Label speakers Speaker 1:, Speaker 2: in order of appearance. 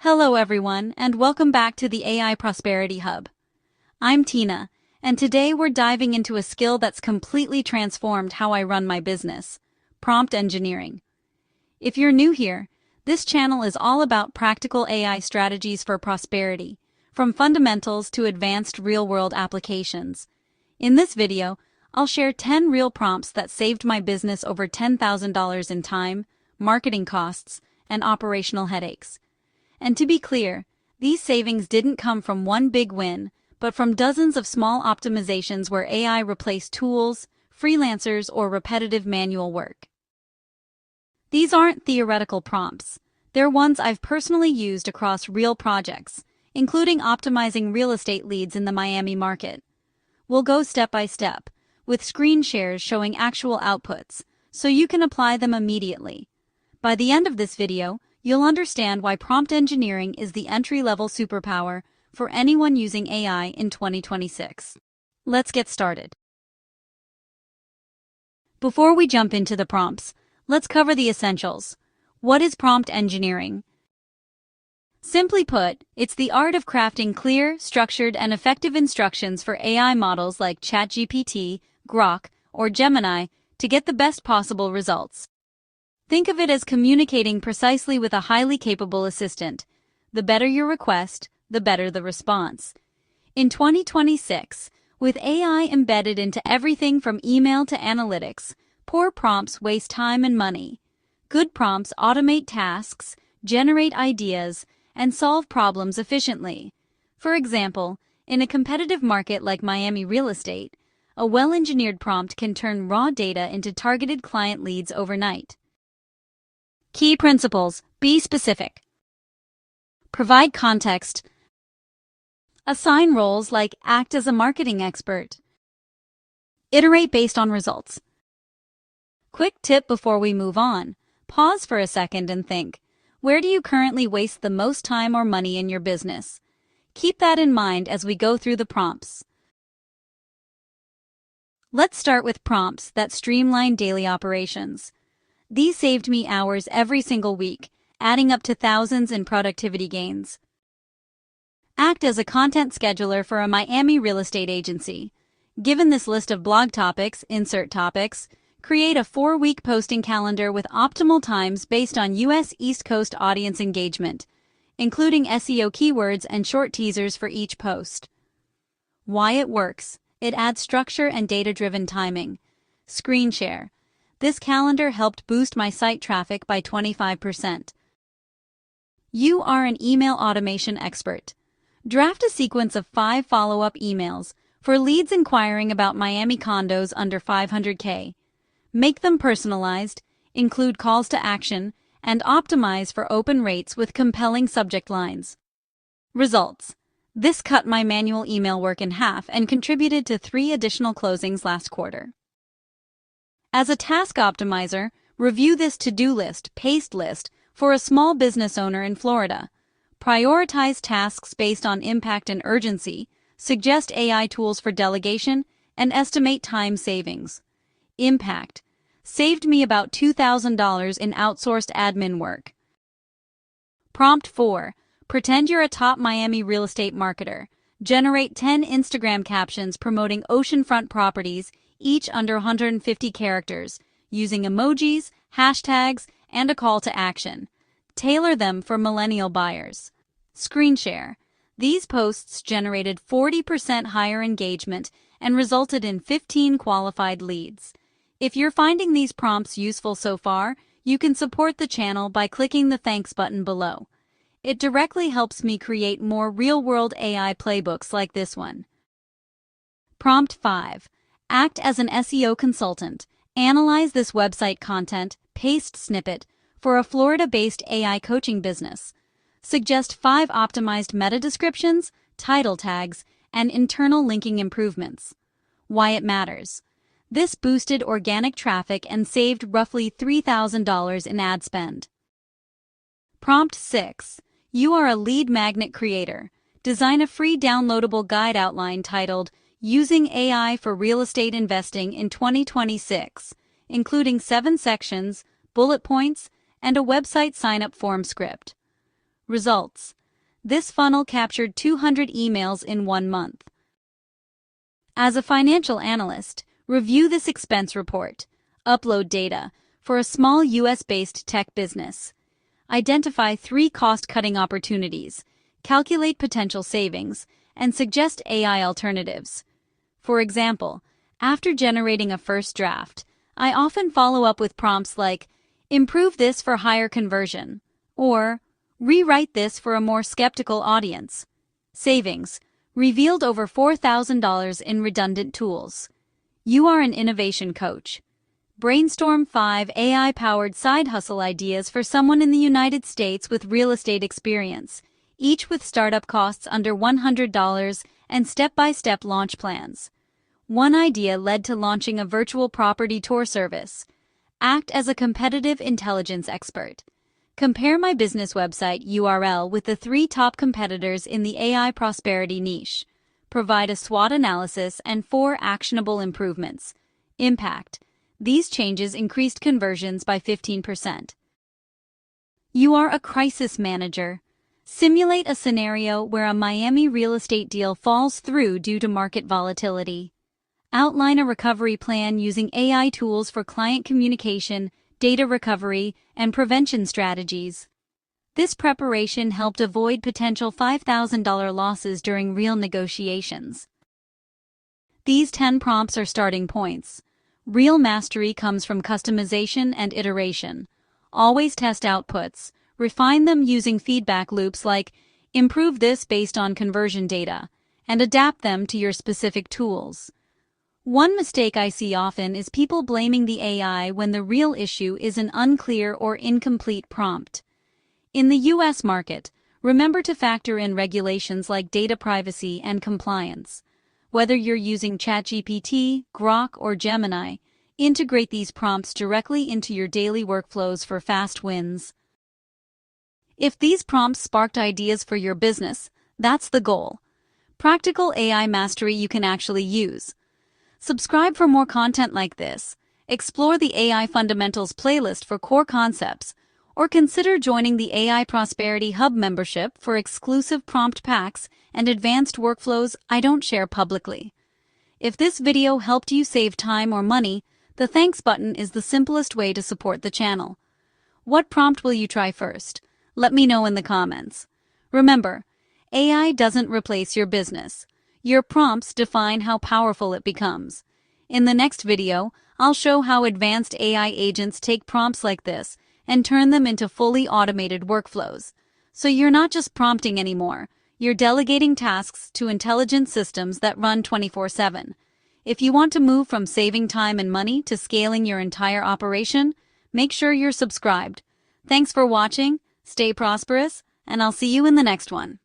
Speaker 1: Hello everyone, and welcome back to the AI Prosperity Hub. I'm Tina, and today we're diving into a skill that's completely transformed how I run my business: prompt engineering. If you're new here, this channel is all about practical AI strategies for prosperity, from fundamentals to advanced real-world applications. In this video, I'll share 10 real prompts that saved my business over $10,000 in time, marketing costs, and operational headaches. And to be clear, these savings didn't come from one big win, but from dozens of small optimizations where AI replaced tools, freelancers, or repetitive manual work. These aren't theoretical prompts. They're ones I've personally used across real projects, including optimizing real estate leads in the Miami market. We'll go step by step, with screen shares showing actual outputs, so you can apply them immediately. By the end of this video, you'll understand why prompt engineering is the entry-level superpower for anyone using AI in 2026. Let's get started. Before we jump into the prompts, let's cover the essentials. What is prompt engineering? Simply put, it's the art of crafting clear, structured, and effective instructions for AI models like ChatGPT, Grok, or Gemini to get the best possible results. Think of it as communicating precisely with a highly capable assistant. The better your request, the better the response. In 2026, with AI embedded into everything from email to analytics, poor prompts waste time and money. Good prompts automate tasks, generate ideas, and solve problems efficiently. For example, in a competitive market like Miami real estate, a well-engineered prompt can turn raw data into targeted client leads overnight. Key principles: be specific. Provide context. Assign roles like act as a marketing expert. Iterate based on results. Quick tip before we move on: pause for a second and think. Where do you currently waste the most time or money in your business? Keep that in mind as we go through the prompts. Let's start with prompts that streamline daily operations. These saved me hours every single week, adding up to thousands in productivity gains. Act as a content scheduler for a Miami real estate agency. Given this list of blog topics, insert topics. Create a 4-week posting calendar with optimal times based on U.S. East Coast audience engagement, including SEO keywords and short teasers for each post. Why it works: it adds structure and data-driven timing. Screen share. This calendar helped boost my site traffic by 25%. You are an email automation expert. Draft a sequence of 5 follow-up emails for leads inquiring about Miami condos under $500K. Make them personalized, include calls to action, and optimize for open rates with compelling subject lines. Results: this cut my manual email work in half and contributed to 3 additional closings last quarter. As a task optimizer, review this to-do list, paste list for a small business owner in Florida. Prioritize tasks based on impact and urgency, suggest AI tools for delegation, and estimate time savings. Impact: saved me about $2,000 in outsourced admin work. Prompt 4. Pretend you're a top Miami real estate marketer. Generate 10 Instagram captions promoting oceanfront properties, each under 150 characters, using emojis, hashtags, and a call to action. Tailor them for millennial buyers. Screen share. These posts generated 40% higher engagement and resulted in 15 qualified leads. If you're finding these prompts useful so far, you can support the channel by clicking the thanks button below. It directly helps me create more real-world AI playbooks like this one. Prompt 5. Act as an SEO consultant. Analyze this website content, paste snippet, for a Florida-based AI coaching business. Suggest 5 optimized meta descriptions, title tags, and internal linking improvements. Why it matters: this boosted organic traffic and saved roughly $3,000 in ad spend. Prompt 6. You are a lead magnet creator. Design a free downloadable guide outline titled Using AI for Real Estate Investing in 2026, including 7 sections, bullet points, and a website sign-up form script. Results. This funnel captured 200 emails in 1 month. As a financial analyst, review this expense report. Upload data for a small US-based tech business. Identify 3 cost-cutting opportunities, calculate potential savings, and suggest AI alternatives. For example, after generating a first draft, I often follow up with prompts like, "Improve this for higher conversion," or "Rewrite this for a more skeptical audience." Savings. Revealed over $4,000 in redundant tools. You are an innovation coach. Brainstorm 5 AI-powered side hustle ideas for someone in the United States with real estate experience, each with startup costs under $100 and step-by-step launch plans. One idea led to launching a virtual property tour service. Act as a competitive intelligence expert. Compare my business website URL with the 3 top competitors in the AI prosperity niche. Provide a SWOT analysis and 4 actionable improvements. Impact. These changes increased conversions by 15%. You are a crisis manager. Simulate a scenario where a Miami real estate deal falls through due to market volatility. Outline a recovery plan using AI tools for client communication, data recovery, and prevention strategies. This preparation helped avoid potential $5,000 losses during real negotiations. These 10 prompts are starting points. Real mastery comes from customization and iteration. Always test outputs. Refine them using feedback loops like, "Improve this based on conversion data," and adapt them to your specific tools. One mistake I see often is people blaming the AI when the real issue is an unclear or incomplete prompt. In the US market, remember to factor in regulations like data privacy and compliance. Whether you're using ChatGPT, Grok, or Gemini, integrate these prompts directly into your daily workflows for fast wins. If these prompts sparked ideas for your business, that's the goal. Practical AI mastery you can actually use. Subscribe for more content like this. Explore the AI Fundamentals playlist for core concepts, or consider joining the AI Prosperity Hub membership for exclusive prompt packs and advanced workflows I don't share publicly. If this video helped you save time or money, the thanks button is the simplest way to support the channel. What prompt will you try first? Let me know in the comments. Remember, AI doesn't replace your business. Your prompts define how powerful it becomes. In the next video, I'll show how advanced AI agents take prompts like this and turn them into fully automated workflows. So you're not just prompting anymore, you're delegating tasks to intelligent systems that run 24/7. If you want to move from saving time and money to scaling your entire operation, make sure you're subscribed. Thanks for watching, stay prosperous, and I'll see you in the next one.